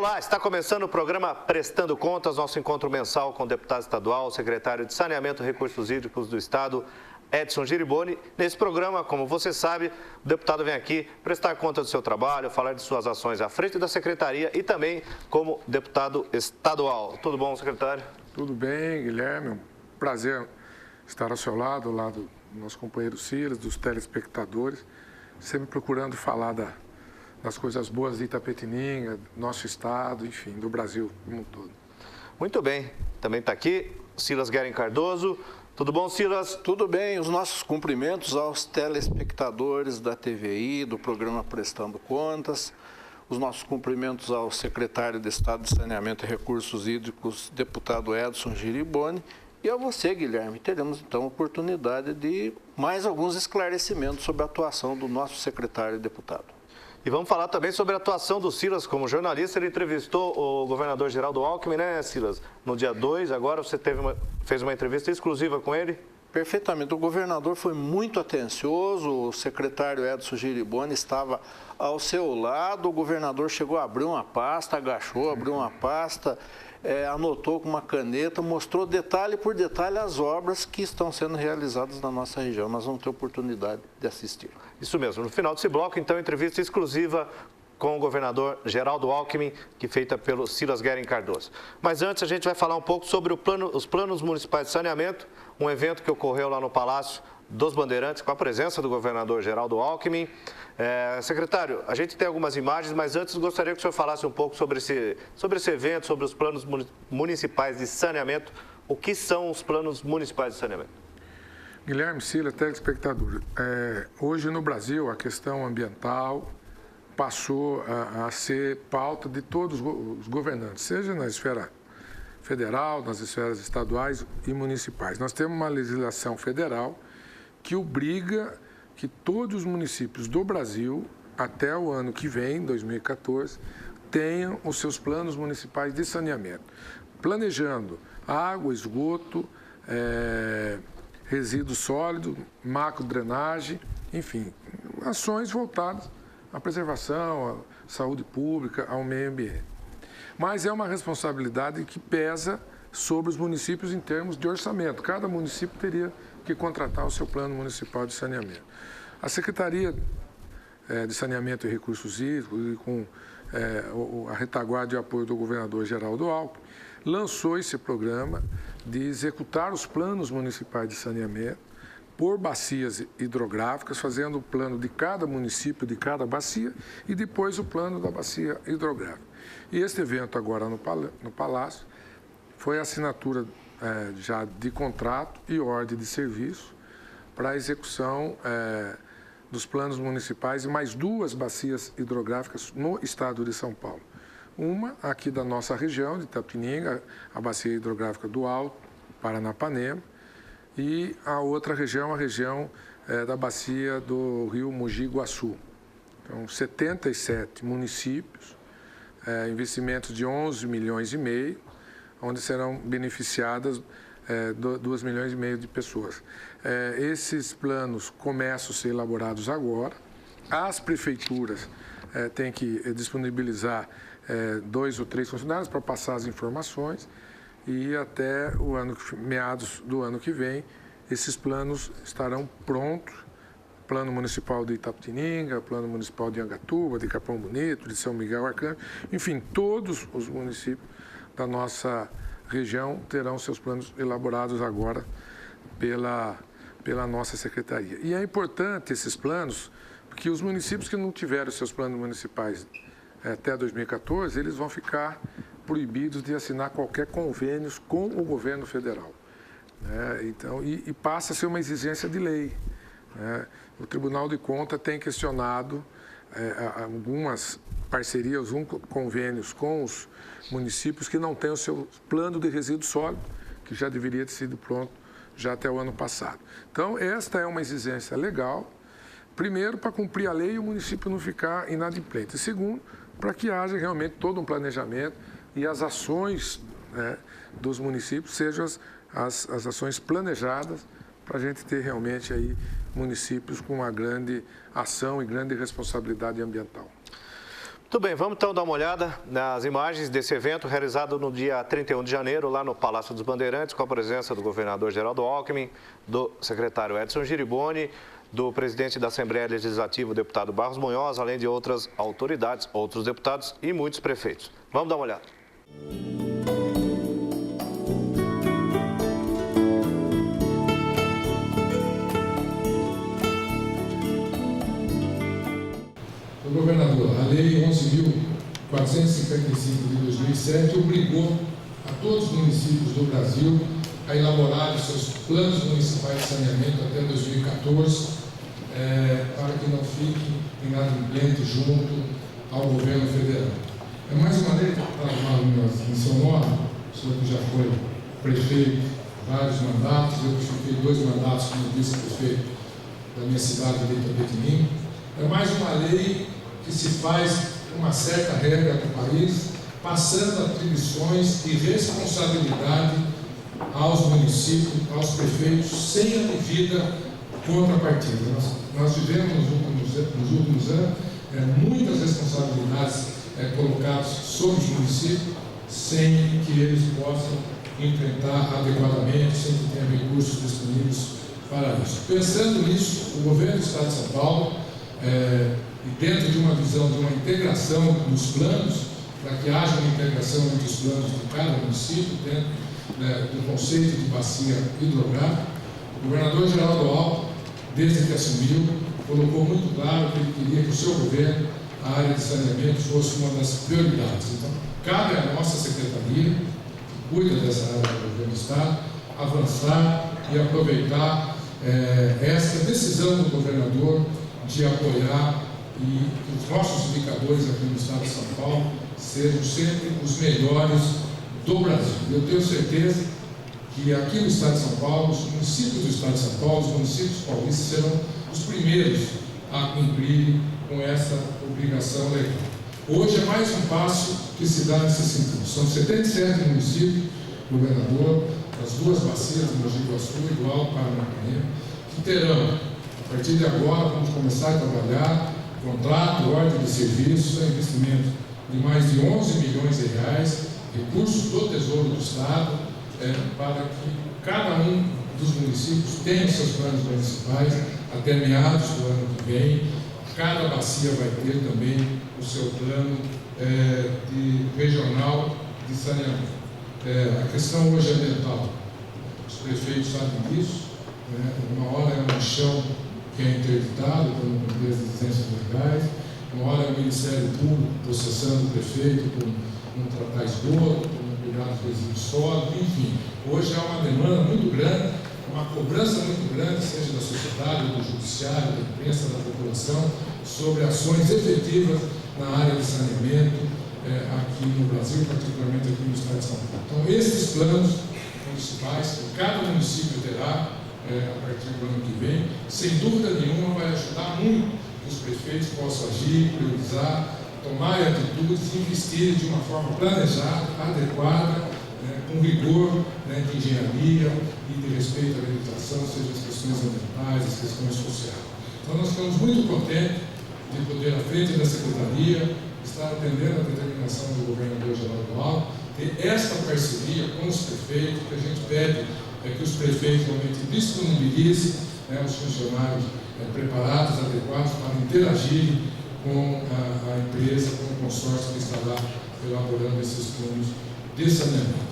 Olá, está começando o programa Prestando Contas, nosso encontro mensal com o deputado estadual, secretário de Saneamento e Recursos Hídricos do Estado, Edson Giriboni. Nesse programa, como você sabe, o deputado vem aqui prestar conta do seu trabalho, falar de suas ações à frente da secretaria e também como deputado estadual. Tudo bom, secretário? Tudo bem, Guilherme. Um prazer estar ao seu lado, ao lado do nosso companheiro Silas, dos telespectadores, sempre procurando falar das coisas boas de Itapetininga, nosso estado, enfim, do Brasil como um todo. Muito bem. Também está aqui Silas Guerin Cardoso. Tudo bom, Silas? Tudo bem. Os nossos cumprimentos aos telespectadores da TVI, do programa Prestando Contas. Os nossos cumprimentos ao secretário de Estado de Saneamento e Recursos Hídricos, deputado Edson Giriboni. E a você, Guilherme. Teremos, então, a oportunidade de mais alguns esclarecimentos sobre a atuação do nosso secretário e deputado. E vamos falar também sobre a atuação do Silas como jornalista. Ele entrevistou o governador Geraldo Alckmin, né, Silas? No dia 2, agora você fez uma entrevista exclusiva com ele? Perfeitamente. O governador foi muito atencioso, o secretário Edson Giriboni estava ao seu lado, o governador chegou a abrir uma pasta, agachou, abriu uma pasta, anotou com uma caneta, mostrou detalhe por detalhe as obras que estão sendo realizadas na nossa região. Nós vamos ter oportunidade de assistir. Isso mesmo. No final desse bloco, então, entrevista exclusiva com o governador Geraldo Alckmin, que é feita pelo Silas Guerin Cardoso. Mas antes a gente vai falar um pouco sobre os planos municipais de saneamento, um evento que ocorreu lá no Palácio dos Bandeirantes, com a presença do governador Geraldo Alckmin. Secretário, a gente tem algumas imagens, mas antes gostaria que o senhor falasse um pouco sobre esse evento, sobre os planos municipais de saneamento. O que são os planos municipais de saneamento? Guilherme, Silas, telespectador. Hoje no Brasil a questão ambiental passou a ser pauta de todos os governantes, seja na esfera federal, nas esferas estaduais e municipais. Nós temos uma legislação federal que obriga que todos os municípios do Brasil, até o ano que vem, 2014, tenham os seus planos municipais de saneamento, planejando água, esgoto, resíduos sólidos, macro-drenagem, enfim, ações voltadas à preservação, à saúde pública, ao meio ambiente. Mas é uma responsabilidade que pesa sobre os municípios em termos de orçamento. Cada município teria que contratar o seu plano municipal de saneamento. A Secretaria de Saneamento e Recursos Hídricos, e com a retaguarda de apoio do governador Geraldo Alckmin, lançou esse programa de executar os planos municipais de saneamento por bacias hidrográficas, fazendo o plano de cada município, de cada bacia, e depois o plano da bacia hidrográfica. E este evento agora no Palácio foi a assinatura já de contrato e ordem de serviço para a execução dos planos municipais e mais duas bacias hidrográficas no estado de São Paulo. Uma aqui da nossa região, de Itapetininga, a bacia hidrográfica do Alto Paranapanema, e a outra região, a região da bacia do rio Mogi Guaçu. Então, 77 municípios, investimentos de 11 milhões e meio, onde serão beneficiadas 2 milhões e meio de pessoas. Esses planos começam a ser elaborados agora. As prefeituras têm que disponibilizar 2 ou 3 funcionários para passar as informações e até meados do ano que vem, esses planos estarão prontos. Plano Municipal de Itapetininga, Plano Municipal de Angatuba, de Capão Bonito, de São Miguel Arcanjo, enfim, todos os municípios da nossa região terão seus planos elaborados agora pela nossa secretaria. E é importante esses planos, porque os municípios que não tiveram seus planos municipais até 2014, eles vão ficar proibidos de assinar qualquer convênios com o governo federal. Então, e passa a ser uma exigência de lei. O Tribunal de Contas tem questionado algumas parcerias, convênios com os municípios que não têm o seu plano de resíduo sólido, que já deveria ter sido pronto já até o ano passado. Então, esta é uma exigência legal, primeiro, para cumprir a lei e o município não ficar inadimplente. E segundo, para que haja realmente todo um planejamento e as ações dos municípios sejam as ações planejadas para a gente ter realmente aí municípios com uma grande ação e grande responsabilidade ambiental. Tudo bem, vamos então dar uma olhada nas imagens desse evento realizado no dia 31 de janeiro, lá no Palácio dos Bandeirantes, com a presença do governador Geraldo Alckmin, do secretário Edson Giriboni, do presidente da Assembleia Legislativa, o deputado Barros Munhoz, além de outras autoridades, outros deputados e muitos prefeitos. Vamos dar uma olhada. Governador, a Lei 11.455 de 2007 obrigou a todos os municípios do Brasil a elaborar os seus planos municipais de saneamento até 2014, para que não fiquem inadimplentes junto ao governo federal. É mais uma lei que está em seu nome, o senhor que já foi prefeito, vários mandatos, eu que fiquei 2 mandatos como vice-prefeito da minha cidade de Itapetininga. É mais uma lei que se faz uma certa regra do país, passando atribuições e responsabilidade aos municípios, aos prefeitos, sem a devida contrapartida. Nós vivemos nos últimos anos muitas responsabilidades colocadas sobre os municípios, sem que eles possam enfrentar adequadamente, sem que tenham recursos disponíveis para isso. Pensando nisso, o governo do Estado de São Paulo, e dentro de uma visão de uma integração dos planos, para que haja uma integração entre os planos de cada município, dentro do conceito de bacia hidrográfica, o governador Geraldo Alckmin, desde que assumiu, colocou muito claro que ele queria que o seu governo, a área de saneamento, fosse uma das prioridades. Então, cabe à nossa secretaria, que cuida dessa área do governo do Estado, avançar e aproveitar essa decisão do governador de apoiar e que os nossos indicadores aqui no Estado de São Paulo sejam sempre os melhores do Brasil. Eu tenho certeza que aqui no Estado de São Paulo, os municípios do Estado de São Paulo, os municípios paulistas serão os primeiros a cumprir com essa obrigação legal. Hoje é mais um passo que se dá nesse sentido. São 77 municípios, governador, das 2 bacias do Mogi Guaçu e do Alto Paranapanema, que terão, a partir de agora, vamos começar a trabalhar contrato, ordem de serviço, investimento de mais de 11 milhões de reais, recursos do Tesouro do Estado, para que cada um dos municípios tenha seus planos municipais até meados do ano que vem. Cada bacia vai ter também o seu plano regional de saneamento. A questão hoje é ambiental. Os prefeitos sabem disso. Uma hora é um chão que é interditado por exigências legais, uma hora é o Ministério Público processando o prefeito por não tratar esgoto, por não cuidar dos resíduos sólidos, enfim. Hoje há uma demanda muito grande, uma cobrança muito grande, seja da sociedade, do judiciário, da imprensa, da população, sobre ações efetivas na área de saneamento aqui no Brasil, particularmente aqui no Estado de São Paulo. Então, esses planos municipais que cada município terá a partir do ano que vem, sem dúvida nenhuma vai ajudar muito que os prefeitos possam agir, priorizar, tomar atitudes e investir de uma forma planejada, adequada, com rigor de engenharia e de respeito à legislação, seja as questões ambientais, as questões sociais. Então nós estamos muito contentes de poder, à frente da Secretaria, estar atendendo a determinação do governador Geraldo Alckmin, ter esta parceria com os prefeitos, que a gente pede que os prefeitos realmente disponibilizem os funcionários preparados, adequados para interagir com a empresa, com o consórcio que está lá elaborando esses planos de saneamento.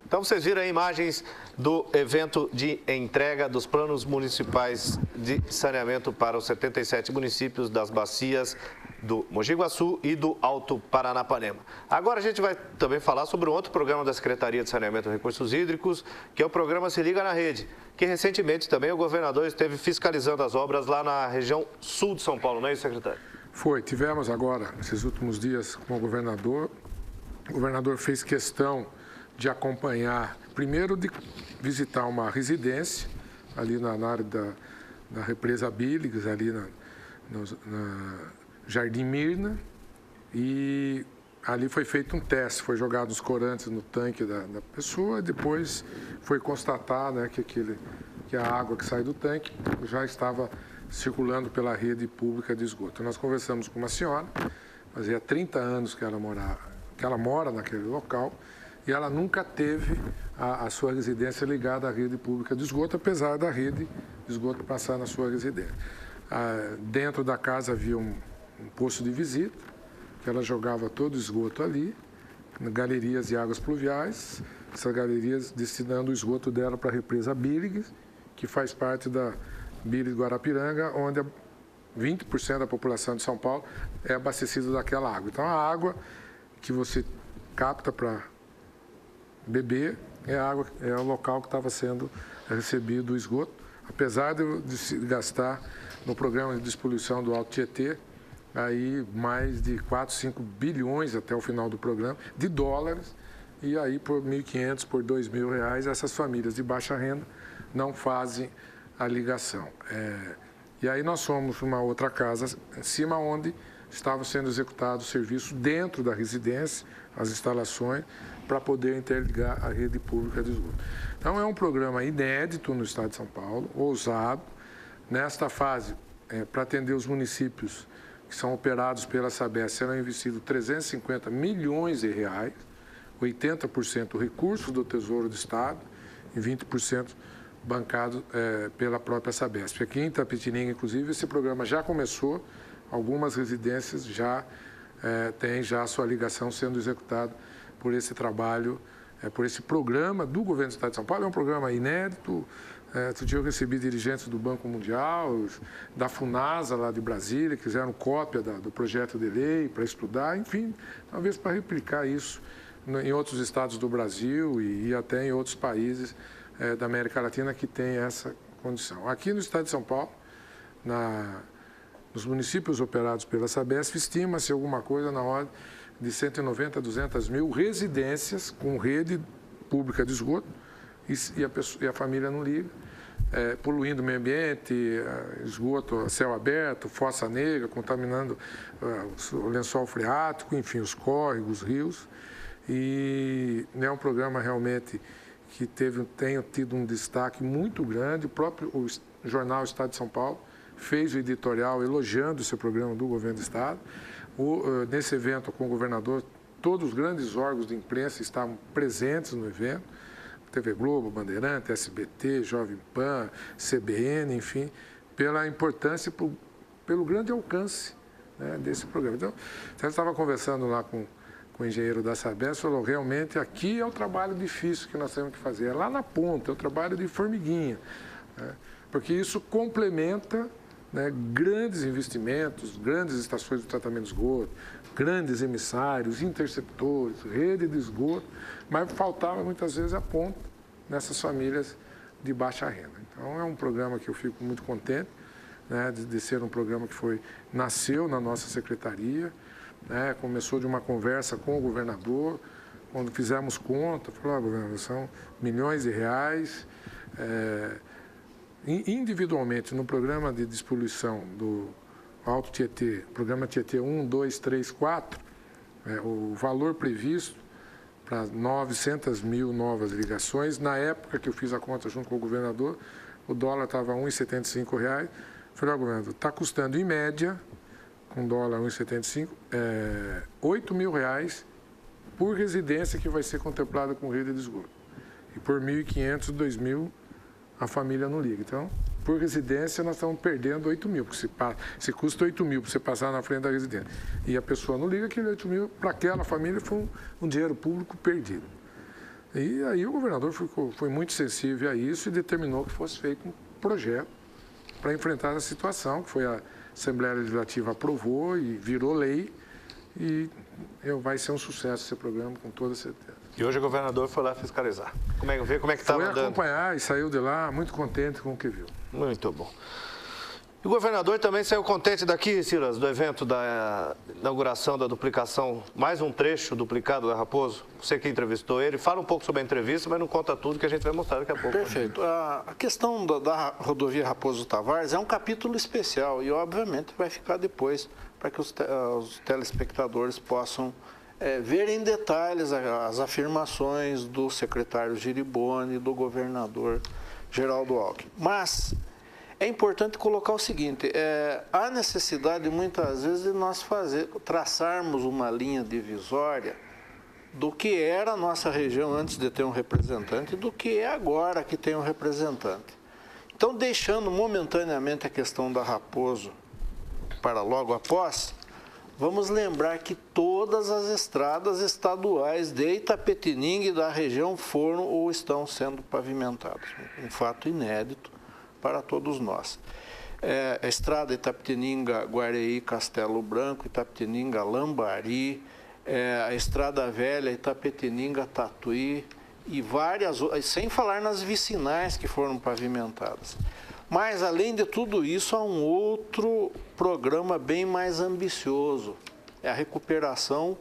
Então vocês viram aí imagens do evento de entrega dos planos municipais de saneamento para os 77 municípios das bacias do Mogi Guaçu e do Alto Paranapanema. Agora a gente vai também falar sobre um outro programa da Secretaria de Saneamento e Recursos Hídricos, que é o programa Se Liga na Rede, que recentemente também o governador esteve fiscalizando as obras lá na região sul de São Paulo, não é isso, secretário? Foi, tivemos agora, nesses últimos dias, com o governador. O governador fez questão de acompanhar, primeiro de visitar uma residência ali na área da represa Bíligas, ali na Jardim Mirna, e ali foi feito um teste, foi jogado os corantes no tanque da pessoa, e depois foi constatar, né, que aquele que a água que sai do tanque já estava circulando pela rede pública de esgoto. Nós conversamos com uma senhora, fazia 30 anos que ela mora naquele local, e ela nunca teve a sua residência ligada à rede pública de esgoto, apesar da rede de esgoto passar na sua residência. Dentro da casa havia um posto de visita, que ela jogava todo o esgoto ali, galerias de águas pluviais, essas galerias destinando o esgoto dela para a represa Bíliges, que faz parte da Bíliges Guarapiranga, onde 20% da população de São Paulo é abastecida daquela água. Então, a água que você capta para beber é o local que estava sendo recebido o esgoto, apesar de se gastar no programa de despoluição do Alto Tietê, aí mais de 4, 5 bilhões até o final do programa, de dólares, e aí por R$1.500, por R$2.000, essas famílias de baixa renda não fazem a ligação. E aí nós fomos para uma outra casa em cima, onde estavam sendo executados serviços dentro da residência, as instalações, para poder interligar a rede pública de esgoto. Então, é um programa inédito no estado de São Paulo, ousado. Nesta fase, para atender os municípios que são operados pela Sabesp, serão investidos 350 milhões de reais, 80% recursos do Tesouro do Estado e 20% bancado pela própria Sabesp. Aqui em Itapetininga, inclusive, esse programa já começou, algumas residências já têm já a sua ligação sendo executada por esse trabalho, por esse programa do governo do Estado de São Paulo. É um programa inédito. Outro dia eu recebi dirigentes do Banco Mundial, da FUNASA lá de Brasília, que fizeram cópia do projeto de lei para estudar, enfim, talvez para replicar isso em outros estados do Brasil e até em outros países da América Latina que tem essa condição. Aqui no estado de São Paulo, nos municípios operados pela Sabesp, estima-se alguma coisa na ordem de 190 a 200 mil residências com rede pública de esgoto e a família não liga, poluindo o meio ambiente, esgoto a céu aberto, fossa negra, contaminando o lençol freático, enfim, os córregos, os rios. E é um programa realmente que tem tido um destaque muito grande. O próprio jornal Estado de São Paulo fez o editorial elogiando esse programa do governo do Estado. Nesse evento com o governador, todos os grandes órgãos de imprensa estavam presentes no evento, TV Globo, Bandeirante, SBT, Jovem Pan, CBN, enfim, pela importância, pelo grande alcance, né, desse programa. Então, eu estava conversando lá com o engenheiro da Sabesp, falou, realmente aqui é o trabalho difícil que nós temos que fazer, é lá na ponta, é o trabalho de formiguinha, né, porque isso complementa, né, grandes investimentos, grandes estações de tratamento de esgoto, grandes emissários, interceptores, rede de esgoto, mas faltava muitas vezes a ponta nessas famílias de baixa renda. Então, é um programa que eu fico muito contente, né, de ser um programa que nasceu na nossa secretaria, né, começou de uma conversa com o governador, quando fizemos conta, falou, governador, são milhões de reais, individualmente no programa de despoluição do Alto Tietê, programa Tietê 1, 2, 3, 4, o valor previsto para 900 mil novas ligações, na época que eu fiz a conta junto com o governador, o dólar estava R$ 1,75. Falei, governador, está custando em média, com dólar 1,75, R$8 mil por residência que vai ser contemplada com rede de esgoto. E por 1.500, 2.000, a família não liga. Então, por residência, nós estamos perdendo 8 mil, porque se custa 8 mil para você passar na frente da residência e a pessoa não liga, aquele 8 mil para aquela família foi um dinheiro público perdido. E aí o governador foi muito sensível a isso e determinou que fosse feito um projeto para enfrentar a situação, que foi a Assembleia Legislativa aprovou e virou lei, e vai ser um sucesso esse programa, com toda certeza. E hoje o governador foi lá fiscalizar. Como é que estava andando? Foi acompanhar e saiu de lá muito contente com o que viu. Muito bom. E o governador também saiu contente daqui, Silas, do evento da inauguração da duplicação, mais um trecho duplicado da Raposo. Você que entrevistou ele, fala um pouco sobre a entrevista, mas não conta tudo que a gente vai mostrar daqui a pouco. Perfeito. A questão da rodovia Raposo Tavares é um capítulo especial e, obviamente, vai ficar depois para que os telespectadores possam ver em detalhes as afirmações do secretário Giriboni, do governador Geraldo Alckmin. Mas é importante colocar o seguinte, há necessidade muitas vezes de nós traçarmos uma linha divisória do que era a nossa região antes de ter um representante e do que é agora que tem um representante. Então, deixando momentaneamente a questão da Raposo para logo após, vamos lembrar que todas as estradas estaduais de Itapetininga e da região foram ou estão sendo pavimentadas. Um fato inédito para todos nós. A estrada Itapetininga-Guareí-Castelo Branco, Itapetininga-Lambari, a estrada velha Itapetininga-Tatuí e várias, sem falar nas vicinais que foram pavimentadas. Mas, além de tudo isso, há um outro programa bem mais ambicioso. É a recuperação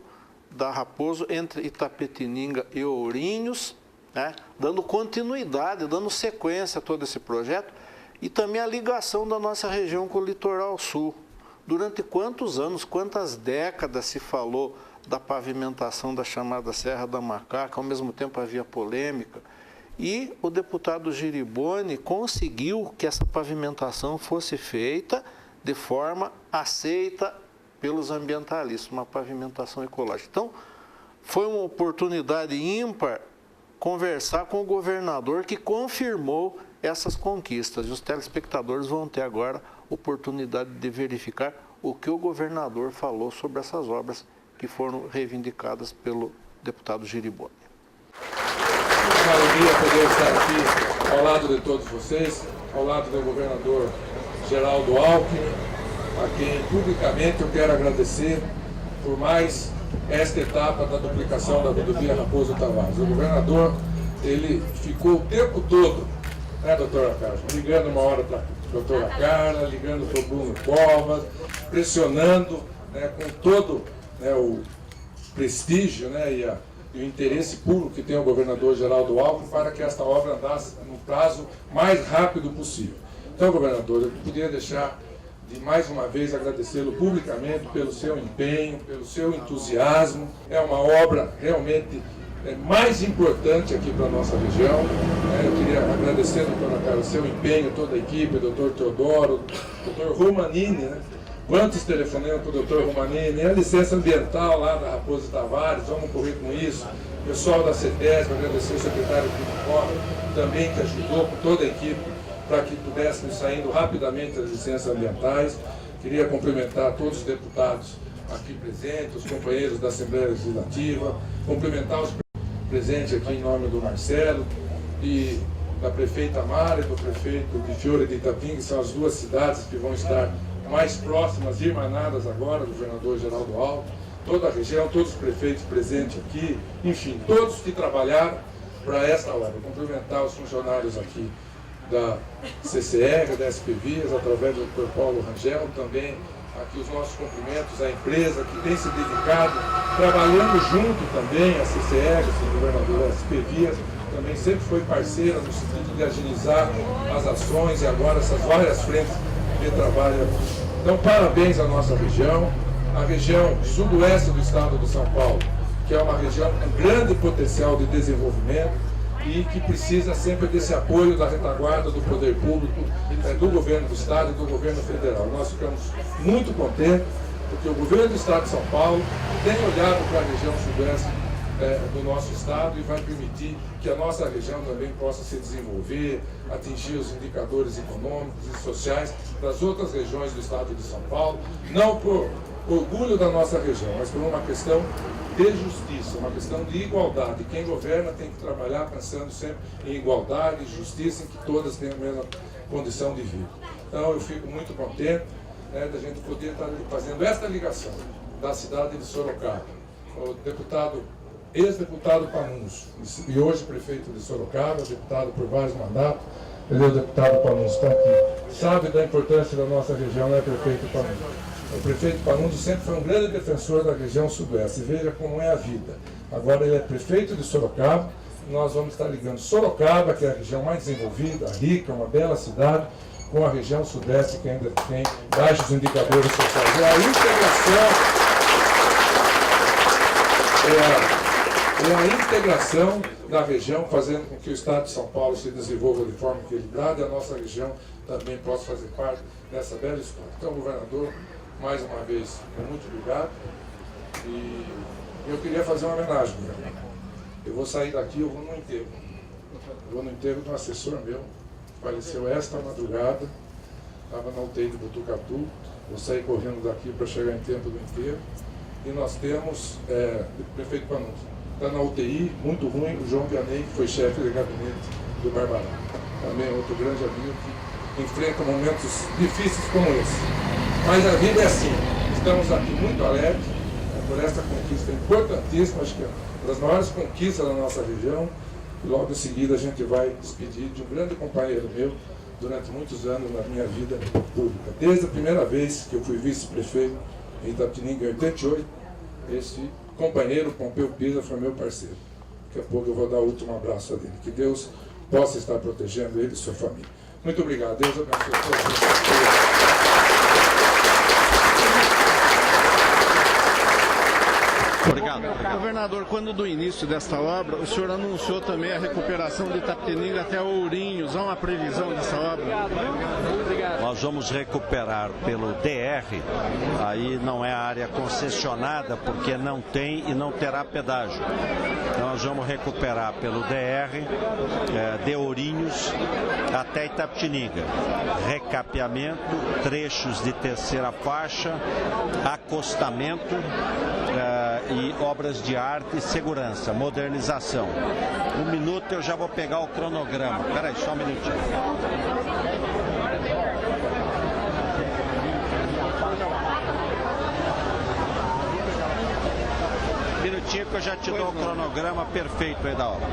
da Raposo entre Itapetininga e Ourinhos, né, dando continuidade, dando sequência a todo esse projeto, e também a ligação da nossa região com o litoral sul. Durante quantos anos, quantas décadas se falou da pavimentação da chamada Serra da Macaca, ao mesmo tempo havia polêmica, e o deputado Giriboni conseguiu que essa pavimentação fosse feita de forma aceita pelos ambientalistas, uma pavimentação ecológica. Então, foi uma oportunidade ímpar conversar com o governador que confirmou essas conquistas. E os telespectadores vão ter agora oportunidade de verificar o que o governador falou sobre essas obras que foram reivindicadas pelo deputado Giriboni. Uma alegria poder estar aqui ao lado de todos vocês, ao lado do governador Geraldo Alckmin, a quem publicamente eu quero agradecer por mais esta etapa da duplicação da rodovia Raposo Tavares. O governador, ele ficou o tempo todo, né, doutora Carla, ligando uma hora para a doutora Carla, ligando para o Bruno Covas, pressionando, né, com todo, né, o prestígio, né, e o interesse público que tem o governador Geraldo Alckmin para que esta obra andasse no prazo mais rápido possível. Então, governador, eu poderia deixar de mais uma vez agradecê-lo publicamente pelo seu empenho, pelo seu entusiasmo. É uma obra realmente mais importante aqui para a nossa região. Eu queria agradecer, doutora Carla, seu empenho, toda a equipe, doutor Teodoro, doutor Romanini, né? Quantos telefonemas para o doutor Romanini, a licença ambiental lá da Raposo Tavares, vamos correr com isso. O pessoal da CETESB, agradecer o secretário Pico também que ajudou com toda a equipe para que pudéssemos saindo rapidamente das licenças ambientais. Queria cumprimentar todos os deputados aqui presentes, os companheiros da Assembleia Legislativa, cumprimentar os presentes aqui em nome do Marcelo e da prefeita Mara e do prefeito de Fiore de Itapinga, que são as duas cidades que vão estar mais próximas, irmanadas agora, do governador Geraldo Alckmin, toda a região, todos os prefeitos presentes aqui, enfim, todos que trabalharam para esta obra. Cumprimentar os funcionários aqui da CCR, da SPVias, através do Dr. Paulo Rangel, também aqui os nossos cumprimentos à empresa que tem se dedicado, trabalhando junto também, a CCR, o governador da SPVias, também sempre foi parceira no sentido de agilizar as ações e agora essas várias frentes de trabalho aqui. Então, parabéns à nossa região, a região sudoeste do estado de São Paulo, que é uma região com grande potencial de desenvolvimento e que precisa sempre desse apoio da retaguarda do poder público, do governo do estado e do governo federal. Nós ficamos muito contentes porque o governo do estado de São Paulo tem olhado para a região sudoeste do nosso estado e vai permitir que a nossa região também possa se desenvolver, atingir os indicadores econômicos e sociais das outras regiões do estado de São Paulo, não por orgulho da nossa região, mas por uma questão de justiça, uma questão de igualdade. Quem governa tem que trabalhar pensando sempre em igualdade e justiça, em que todas tenham a mesma condição de vida. Então eu fico muito contente, né, da gente poder estar fazendo esta ligação da cidade de Sorocaba. O ex-deputado Panunzio, e hoje prefeito de Sorocaba, deputado por vários mandatos, ele é o deputado Panunzio, está aqui, sabe da importância da nossa região, né, prefeito Panunzio? O prefeito Panunzio sempre foi um grande defensor da região sudoeste, e veja como é a vida. Agora ele é prefeito de Sorocaba, e nós vamos estar ligando Sorocaba, que é a região mais desenvolvida, rica, uma bela cidade, com a região sudeste, que ainda tem baixos indicadores sociais. E a integração é a integração da região, fazendo com que o Estado de São Paulo se desenvolva de forma equilibrada e a nossa região também possa fazer parte dessa bela história. Então, governador, mais uma vez, muito obrigado. E eu queria fazer uma homenagem, governador. Eu vou sair daqui, eu vou no enterro. Eu vou no enterro de um assessor meu, faleceu esta madrugada, estava na UTI de Botucatu. Vou sair correndo daqui para chegar em tempo do enterro. E nós temos o prefeito Panunzio. Está na UTI, muito ruim, o João Vianney, que foi chefe de gabinete do Barbará. Também é outro grande amigo que enfrenta momentos difíceis como esse. Mas a vida é assim. Estamos aqui muito alegres por esta conquista importantíssima, acho que é uma das maiores conquistas da nossa região. E logo em seguida a gente vai despedir de um grande companheiro meu durante muitos anos na minha vida pública. Desde a primeira vez que eu fui vice-prefeito em Itapetininga, em 88, esse companheiro, Pompeu Pisa, foi meu parceiro. Daqui a pouco eu vou dar o último abraço a ele. Que Deus possa estar protegendo ele e sua família. Muito obrigado. Deus abençoe todos. Obrigado. Governador, quando do início desta obra, o senhor anunciou também a recuperação de Itapetininga até Ourinhos. Há uma previsão dessa obra? Nós vamos recuperar pelo DR, aí não é a área concessionada, porque não tem e não terá pedágio. Então nós vamos recuperar pelo DR, de Ourinhos até Itapetininga. Recapeamento, trechos de terceira faixa, acostamento, e obras de arte e segurança, modernização. Um minuto eu já vou pegar o cronograma. Espera aí, só um minutinho. Minutinho que eu já te dou o cronograma perfeito aí da obra.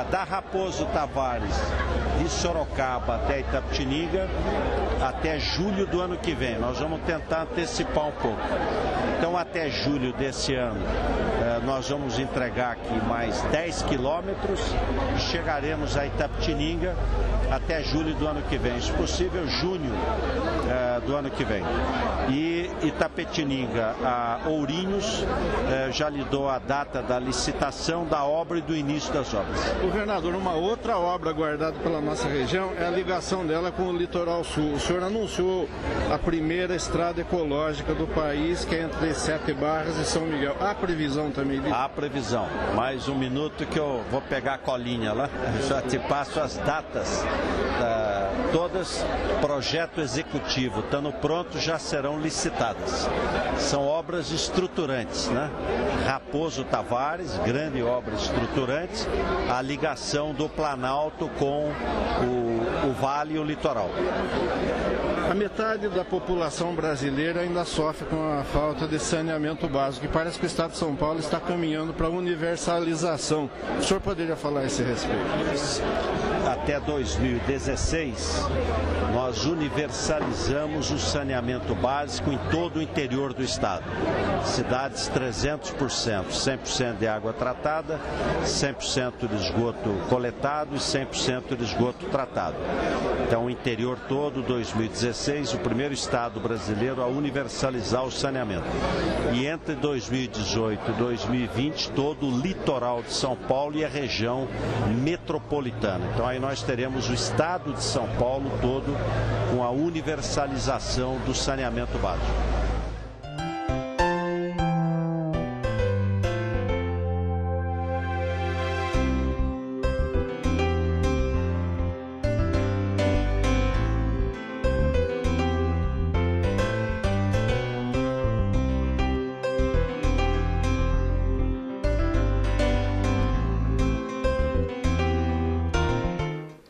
Da Raposo Tavares de Sorocaba até Itapetininga, até julho do ano que vem. Nós vamos tentar antecipar um pouco. Então, até julho desse ano, nós vamos entregar aqui mais 10 quilômetros e chegaremos a Itapetininga até julho do ano que vem. Se possível, junho do ano que vem. E Itapetininga a Ourinhos, já lhe dou a data da licitação da obra e do início das obras. Governador, uma outra obra guardada pela nossa região é a ligação dela com o Litoral Sul. O senhor anunciou a primeira estrada ecológica do país, que é entre Sete Barras e São Miguel. Há previsão também disso? Há previsão. Mais um minuto que eu vou pegar a colinha lá. Já te passo as datas. Todas, projeto executivo, estando pronto, já serão licitadas. São obras estruturantes, né? Raposo Tavares, grande obra estruturante, a ligação do Planalto com o Vale e o Litoral. A metade da população brasileira ainda sofre com a falta de saneamento básico e parece que o Estado de São Paulo está caminhando para a universalização. O senhor poderia falar a esse respeito? Até 2016, nós universalizamos o saneamento básico em todo o interior do estado. Cidades 300%, 100% de água tratada, 100% de esgoto coletado e 100% de esgoto tratado. Então, o interior todo, 2016, o primeiro estado brasileiro a universalizar o saneamento. E entre 2018 e 2020, todo o litoral de São Paulo e a região metropolitana. Então, aí nós teremos o estado de São Paulo todo com a universalização do saneamento básico.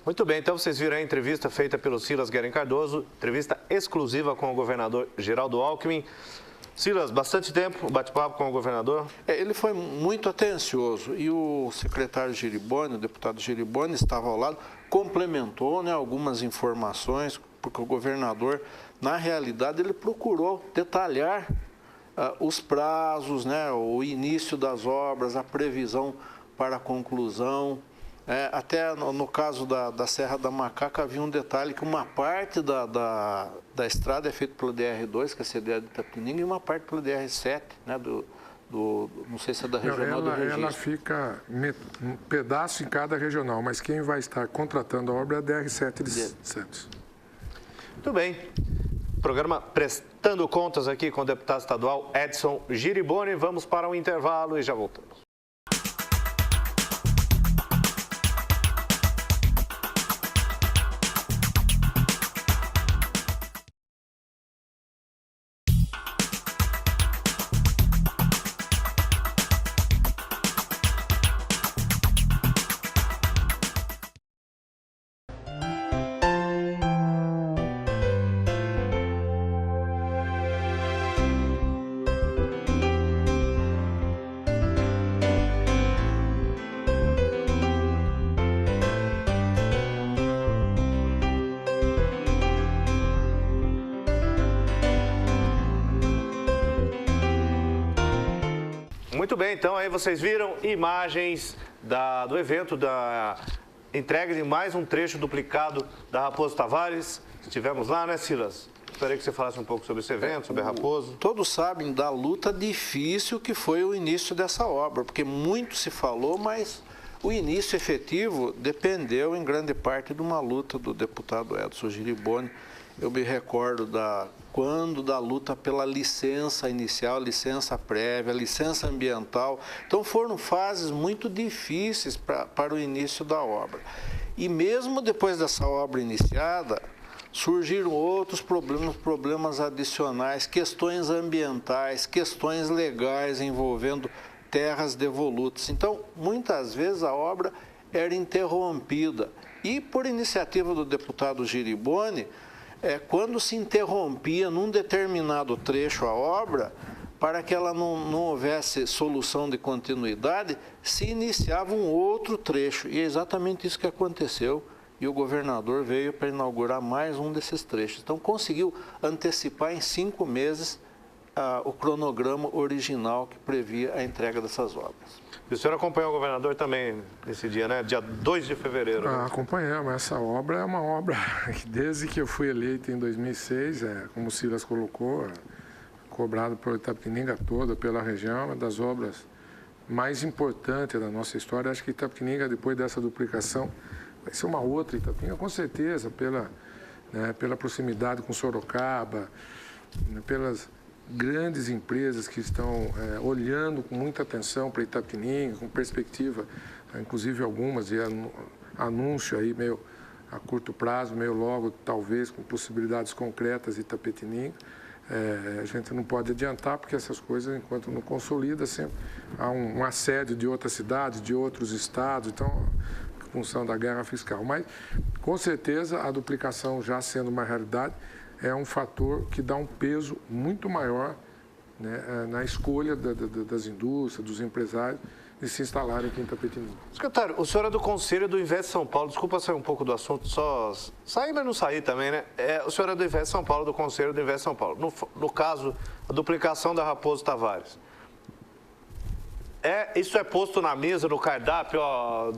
Muito bem, então vocês viram a entrevista feita pelo Silas Guerin Cardoso, entrevista exclusiva com o governador Geraldo Alckmin. Silas, bastante tempo, bate-papo com o governador? Ele foi muito atencioso e o secretário Giriboni, o deputado Giriboni, estava ao lado, complementou, né, algumas informações, porque o governador, na realidade, ele procurou detalhar os prazos, né, o início das obras, a previsão para a conclusão. Até no caso da Serra da Macaca havia um detalhe que uma parte da estrada é feita pelo DR2, que é a CDE de Itapetininga, e uma parte pelo DR7, né, não sei se é da regional do registro. Ela fica um pedaço em cada regional, mas quem vai estar contratando a obra é a DR7 de Santos. Muito bem. Programa Prestando Contas aqui com o deputado estadual Edson Giriboni. Vamos para um intervalo e já voltamos. Muito bem, então aí vocês viram imagens do evento, da entrega de mais um trecho duplicado da Raposo Tavares. Estivemos lá, né, Silas? Gostaria que você falasse um pouco sobre esse evento, sobre a Raposo. Todos sabem da luta difícil que foi o início dessa obra, porque muito se falou, mas o início efetivo dependeu em grande parte de uma luta do deputado Edson Giriboni. Eu me recordo da luta pela licença inicial, licença prévia, licença ambiental. Então foram fases muito difíceis para o início da obra. E mesmo depois dessa obra iniciada, surgiram outros problemas adicionais, questões ambientais, questões legais envolvendo terras devolutas. Então, muitas vezes a obra era interrompida. E por iniciativa do deputado Giriboni, quando se interrompia num determinado trecho a obra, para que ela não houvesse solução de continuidade, se iniciava um outro trecho. E é exatamente isso que aconteceu. E o governador veio para inaugurar mais um desses trechos. Então, conseguiu antecipar em 5 meses o cronograma original que previa a entrega dessas obras. E o senhor acompanhou o governador também nesse dia, né? Dia 2 de fevereiro. Né? Acompanhamos. Essa obra é uma obra que, desde que eu fui eleito em 2006, como o Silas colocou, cobrado pelo Itapetininga toda, pela região, uma das obras mais importantes da nossa história. Acho que Itapetininga, depois dessa duplicação, vai ser uma outra Itapetininga, com certeza, pela proximidade com Sorocaba, pelas grandes empresas que estão olhando com muita atenção para Itapetininga, com perspectiva, inclusive algumas de anúncio aí meio a curto prazo, meio logo, talvez, com possibilidades concretas de Itapetininga. A gente não pode adiantar, porque essas coisas, enquanto não consolida, sempre há um assédio de outras cidades, de outros estados, então, em função da guerra fiscal. Mas, com certeza, a duplicação já sendo uma realidade, é um fator que dá um peso muito maior, né, na escolha das indústrias, dos empresários, de se instalarem aqui em Itapetininga. Secretário, o senhor é do Conselho do Invest São Paulo. Desculpa sair um pouco do assunto, só sair, mas não sair também, né? O senhor é do Invest São Paulo, do Conselho do Invest São Paulo. No caso, a duplicação da Raposo Tavares. Isso é posto na mesa, no cardápio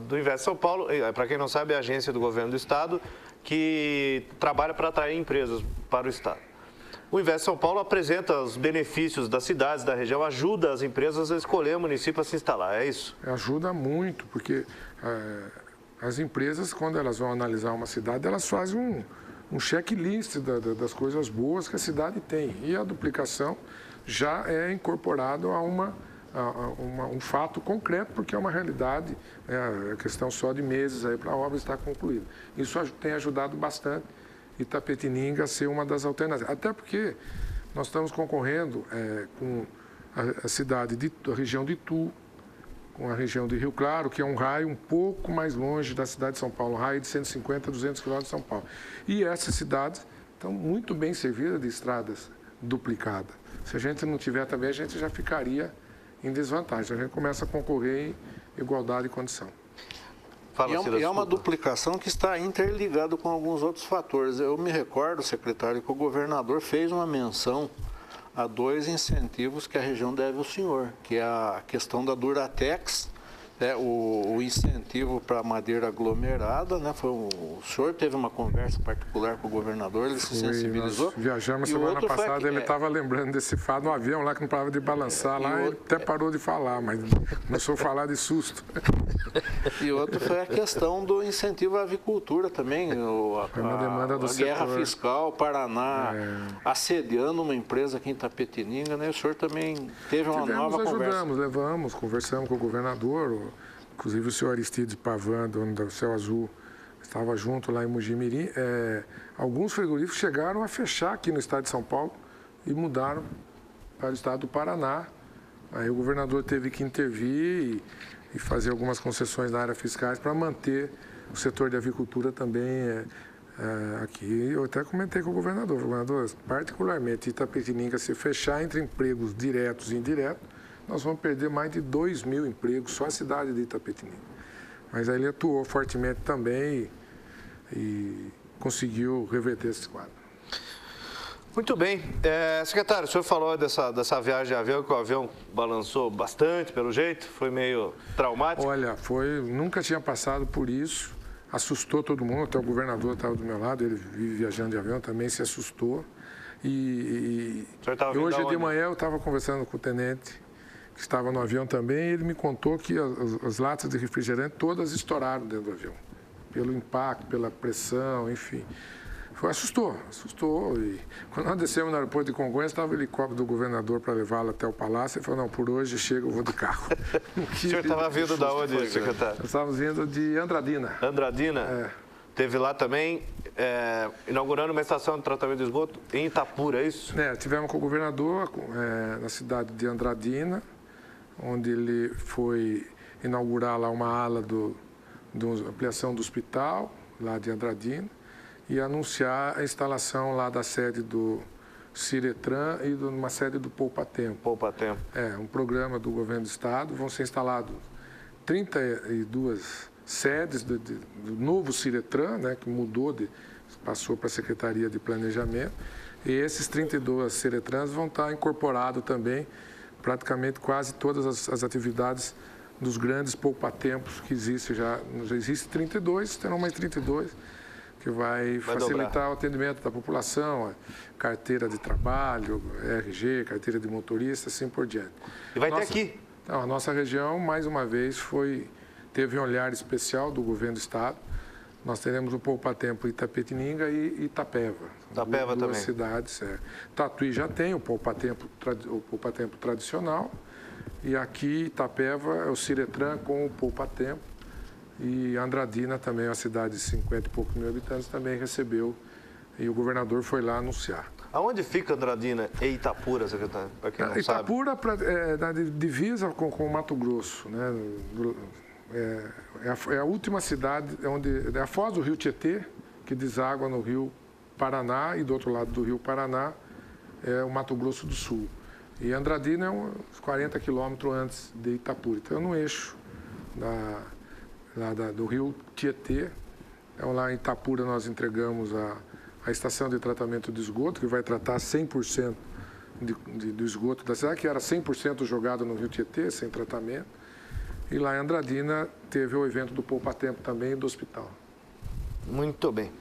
do Invest São Paulo. Para quem não sabe, é a agência do governo do estado que trabalha para atrair empresas para o estado. O Invest São Paulo apresenta os benefícios das cidades, da região, ajuda as empresas a escolher o município a se instalar, é isso? Ajuda muito, porque as empresas, quando elas vão analisar uma cidade, elas fazem um checklist das coisas boas que a cidade tem. E a duplicação já é incorporado a um fato concreto, porque é uma realidade, é questão só de meses aí para a obra estar concluída. Isso tem ajudado bastante Itapetininga a ser uma das alternativas. Até porque nós estamos concorrendo com a cidade, a região de Itu, com a região de Rio Claro, que é um raio um pouco mais longe da cidade de São Paulo, um raio de 150 a 200 quilômetros de São Paulo. E essas cidades estão muito bem servidas de estradas duplicadas. Se a gente não tiver também, a gente já ficaria em desvantagem. A gente começa a concorrer em igualdade de condição. E é uma duplicação que está interligada com alguns outros fatores. Eu me recordo, secretário, que o governador fez uma menção a 2 incentivos que a região deve ao senhor, que é a questão da Duratex O incentivo para a madeira aglomerada, né? O senhor teve uma conversa particular com o governador, ele se sensibilizou. Nós viajamos semana passada, ele estava lembrando desse fato, no avião lá que não parava de balançar lá, ele até parou de falar, mas começou a falar de susto. E outro foi a questão do incentivo à avicultura também, a guerra fiscal, o Paraná assediando uma empresa aqui em Itapetininga, né? O senhor também teve uma nova conversa. Conversamos com o governador, inclusive o senhor Aristides Pavan, dono do Céu Azul, estava junto lá em Mojimirim. Alguns frigoríficos chegaram a fechar aqui no estado de São Paulo e mudaram para o estado do Paraná. Aí o governador teve que intervir e fazer algumas concessões na área fiscais para manter o setor de avicultura também aqui. Eu até comentei com o governador, particularmente Itapetininga, se fechar entre empregos diretos e indiretos, nós vamos perder mais de 2.000 empregos, só a cidade de Itapetininga. Mas aí ele atuou fortemente também e conseguiu reverter esse quadro. Muito bem. Secretário, o senhor falou dessa viagem de avião, que o avião balançou bastante, pelo jeito, foi meio traumático? Olha, nunca tinha passado por isso, assustou todo mundo, até o governador estava do meu lado, ele vive viajando de avião, também se assustou. E hoje de manhã eu estava conversando com o tenente, que estava no avião também, e ele me contou que as latas de refrigerante todas estouraram dentro do avião, pelo impacto, pela pressão, enfim. Assustou. E quando nós descemos no aeroporto de Congonhas, estava o helicóptero do governador para levá-lo até o palácio. Ele falou, não, por hoje chega, eu vou de carro. O senhor estava vindo da onde, secretário? Nós estávamos vindo de Andradina. Andradina? Teve lá também, inaugurando uma estação de tratamento de esgoto em Itapura, é isso? Tivemos com o governador na cidade de Andradina, onde ele foi inaugurar lá uma ala de ampliação do hospital, lá de Andradina, e anunciar a instalação lá da sede do Ciretran e de uma sede do Poupa Tempo. Poupa Tempo. Um programa do governo do estado. Vão ser instalados 32 sedes do novo Ciretran, né, que passou para a Secretaria de Planejamento. E esses 32 Ciretrans vão estar incorporados também, praticamente quase todas as atividades dos grandes poupa-tempos que existem já. Já existe 32, terão mais 32. Que vai facilitar dobrar o atendimento da população, carteira de trabalho, RG, carteira de motorista, assim por diante. E vai ter aqui? Então, a nossa região, mais uma vez, teve um olhar especial do governo do estado. Nós teremos o Poupa Tempo Itapetininga e Itapeva. Itapeva duas também. Cidades. Tatuí já tem o Poupa Tempo tradicional, e aqui Itapeva é o Ciretran com o Poupa Tempo. E Andradina também, uma cidade de 50 e poucos mil habitantes, também recebeu, e o governador foi lá anunciar. Aonde fica Andradina e Itapura, secretário? Para quem não Itapura é na divisa com o Mato Grosso, né? É a última cidade, é a foz do rio Tietê, que deságua no rio Paraná, e do outro lado do rio Paraná é o Mato Grosso do Sul. E Andradina é uns 40 quilômetros antes de Itapura. Então, no eixo do rio Tietê. Então, lá em Itapura nós entregamos a estação de tratamento de esgoto, que vai tratar 100% do esgoto da cidade, que era 100% jogado no rio Tietê, sem tratamento. E lá em Andradina teve o evento do Poupa Tempo também, do hospital. Muito bem.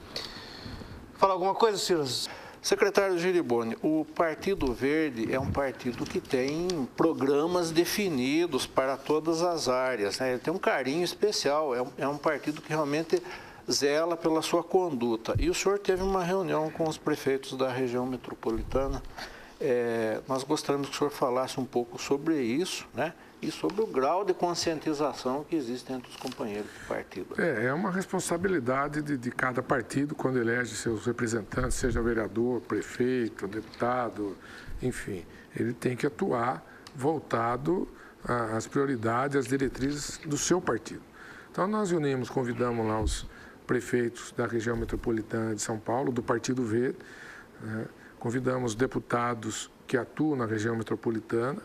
Fala alguma coisa, Silas? Secretário Giriboni, o Partido Verde é um partido que tem programas definidos para todas as áreas, né? Ele tem um carinho especial, é um partido que realmente zela pela sua conduta. E o senhor teve uma reunião com os prefeitos da região metropolitana. Nós gostaríamos que o senhor falasse um pouco sobre isso, né? E sobre o grau de conscientização que existe entre os companheiros do partido. É uma responsabilidade de cada partido, quando elege seus representantes, seja vereador, prefeito, deputado, enfim. Ele tem que atuar voltado às prioridades, às diretrizes do seu partido. Então, nós convidamos lá os prefeitos da região metropolitana de São Paulo, do Partido Verde, né? Convidamos deputados que atuam na região metropolitana,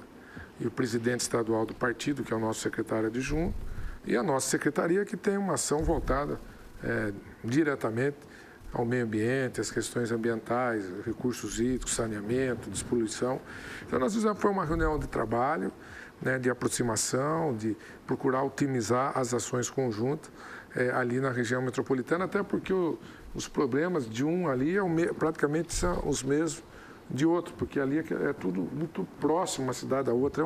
e o presidente estadual do partido, que é o nosso secretário adjunto, e a nossa secretaria, que tem uma ação voltada diretamente ao meio ambiente, às questões ambientais, recursos hídricos, saneamento, despoluição. Então, nós fizemos uma reunião de trabalho, né, de aproximação, de procurar otimizar as ações conjuntas ali na região metropolitana, até porque os problemas de um ali praticamente são os mesmos de outro, porque ali é tudo muito próximo uma cidade da outra.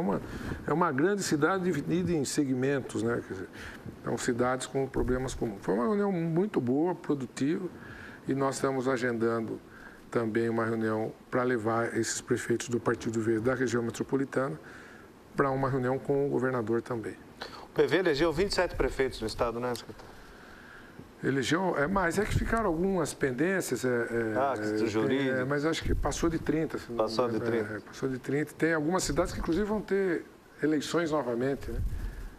É uma grande cidade dividida em segmentos, né? Quer dizer, são cidades com problemas comuns. Foi uma reunião muito boa, produtiva, e nós estamos agendando também uma reunião para levar esses prefeitos do Partido Verde da região metropolitana para uma reunião com o governador também. O PV elegeu 27 prefeitos no estado, né, secretário? Elegeu, mas é que ficaram algumas pendências. Jurídico. Mas acho que passou de 30. Passou de 30. Passou de 30. Tem algumas cidades que, inclusive, vão ter eleições novamente, né?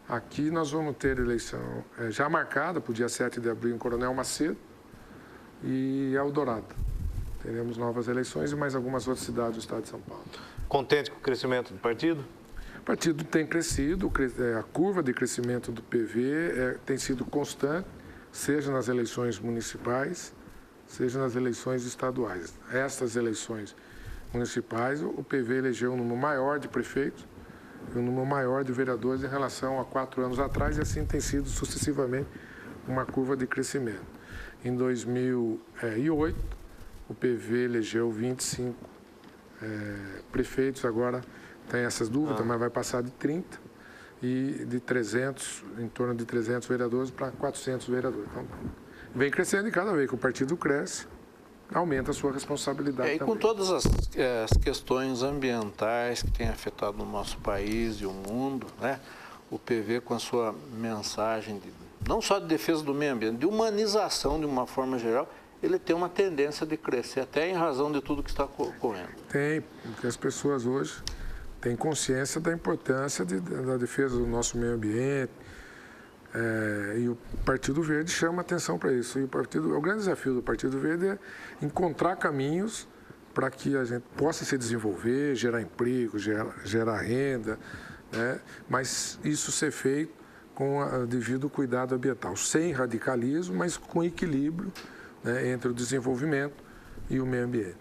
Aqui nós vamos ter eleição já marcada para o dia 7 de abril em Coronel Macedo e Eldorado. Teremos novas eleições e mais algumas outras cidades do estado de São Paulo. Contente com o crescimento do partido? O partido tem crescido, a curva de crescimento do PV tem sido constante, seja nas eleições municipais, seja nas eleições estaduais. Estas eleições municipais, o PV elegeu um número maior de prefeitos e um número maior de vereadores em relação a 4 anos atrás, e assim tem sido sucessivamente uma curva de crescimento. Em 2008, o PV elegeu 25 prefeitos, agora tem essas dúvidas, mas vai passar de 30. E de 300, em torno de 300 vereadores para 400 vereadores. Então, vem crescendo e cada vez que o partido cresce, aumenta a sua responsabilidade E também. com todas as questões ambientais que têm afetado o nosso país e o mundo, né? O PV com a sua mensagem, não só de defesa do meio ambiente, de humanização de uma forma geral, ele tem uma tendência de crescer, até em razão de tudo que está ocorrendo. Tem, porque as pessoas hoje têm consciência da importância da defesa do nosso meio ambiente, e o Partido Verde chama atenção para isso. E o grande desafio do Partido Verde é encontrar caminhos para que a gente possa se desenvolver, gerar emprego, gerar renda, né? Mas isso ser feito com o devido cuidado ambiental, sem radicalismo, mas com equilíbrio, né, entre o desenvolvimento e o meio ambiente.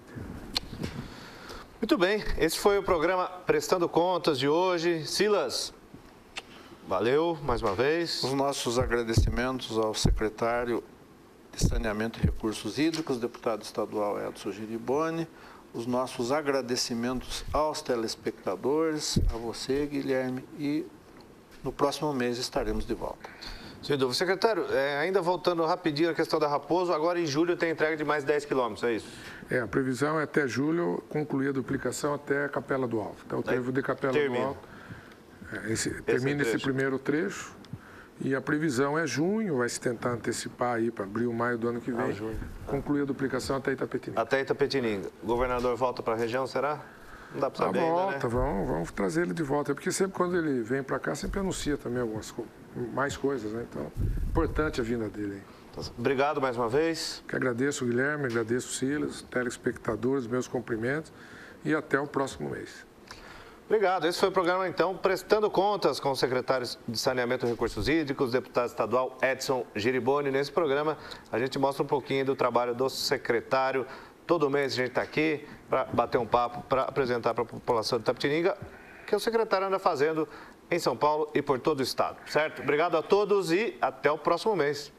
Muito bem, esse foi o programa Prestando Contas de hoje. Silas, valeu mais uma vez. Os nossos agradecimentos ao secretário de Saneamento e Recursos Hídricos, deputado estadual Edson Giriboni. Os nossos agradecimentos aos telespectadores, a você, Guilherme, e no próximo mês estaremos de volta. Sem dúvida. Secretário, ainda voltando rapidinho à questão da Raposo, agora em julho tem entrega de mais 10 quilômetros, é isso? A previsão é até julho concluir a duplicação até a Capela do Alto. Então, o trevo de Capela do Alto termina esse primeiro trecho, e a previsão é junho, vai se tentar antecipar aí para abril, maio do ano que vem, concluir a duplicação até Itapetininga. Até Itapetininga. O governador volta para a região, será? Não dá para saber ainda, né? Volta, vamos trazer ele de volta, porque sempre quando ele vem para cá, sempre anuncia também mais coisas, né? Então, importante a vinda dele. Obrigado mais uma vez. Que agradeço, Guilherme, agradeço, Silas, telespectadores, meus cumprimentos, e até o próximo mês. Obrigado. Esse foi o programa, então, Prestando Contas com o secretário de Saneamento e Recursos Hídricos, deputado estadual Edson Giriboni. Nesse programa, a gente mostra um pouquinho do trabalho do secretário. Todo mês a gente está aqui para bater um papo, para apresentar para a população de Itapetininga o que o secretário anda fazendo em São Paulo e por todo o estado, certo? Obrigado a todos e até o próximo mês.